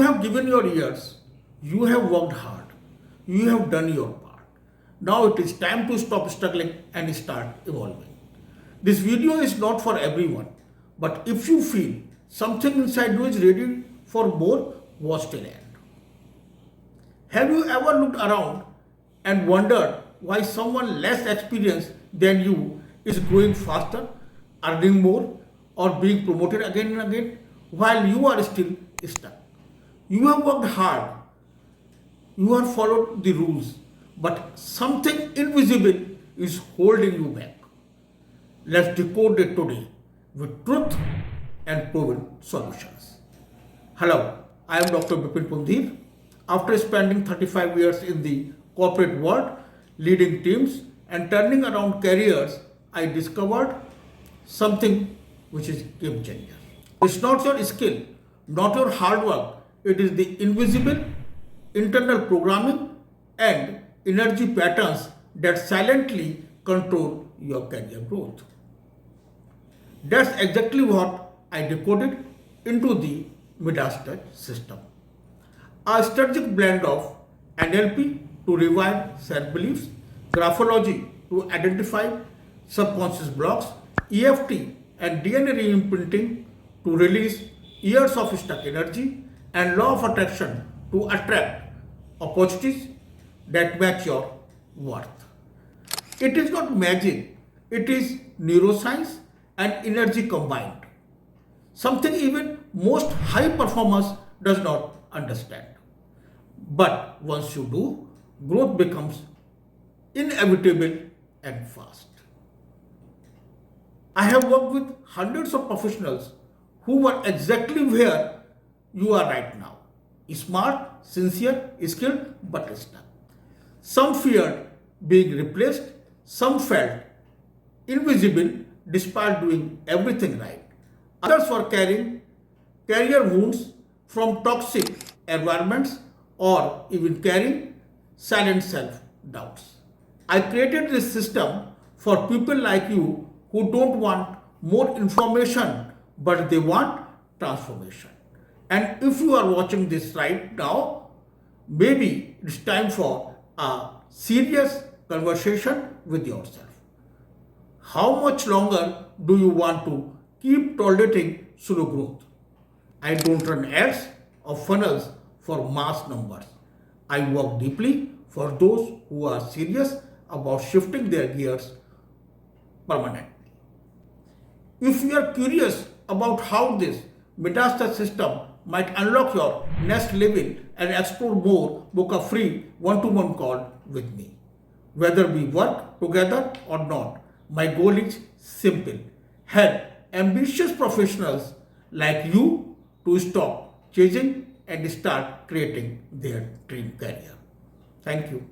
have given your ears, you have worked hard, you have done your part. Now it is time to stop struggling and start evolving. This video is not for everyone, but if you feel something inside you is ready for more, watch till end. Have you ever looked around and wondered why someone less experienced than you is growing faster, earning more, or being promoted again and again while you are still stuck? You have worked hard, you have followed the rules, but something invisible is holding you back. Let's decode it today with truth and proven solutions. Hello, I am Dr. Bipin Pundhir. After spending 35 years in the corporate world, leading teams and turning around careers, I discovered something which is game changer. It's not your skill, not your hard work. It is the invisible internal programming and energy patterns that silently control your career growth. That's exactly what I decoded into the Midas Touch System. A strategic blend of NLP to revive self-beliefs, graphology to identify subconscious blocks, EFT and DNA reimprinting to release years of stuck energy, and law of attraction to attract opportunities that match your worth. It is not magic, it is neuroscience and energy combined. Something even most high performers does not understand. But once you do, growth becomes inevitable and fast. I have worked with hundreds of professionals who were exactly where you are right now. Smart, sincere, skilled, but stuck. Some feared being replaced, some felt invisible despite doing everything right. Others were carrying career wounds from toxic environments or even carrying silent self-doubts. I created this system for people like you who don't want more information, but they want transformation. And if you are watching this right now, maybe it's time for a serious conversation with yourself. How much longer do you want to keep tolerating slow growth? I don't run ads or funnels for mass numbers. I work deeply for those who are serious about shifting their gears permanently. If you are curious about how this Midas Touch system might unlock your next level and explore more, book a free one-to-one call with me. Whether we work together or not, my goal is simple: help ambitious professionals like you to stop chasing and start creating their dream career. Thank you.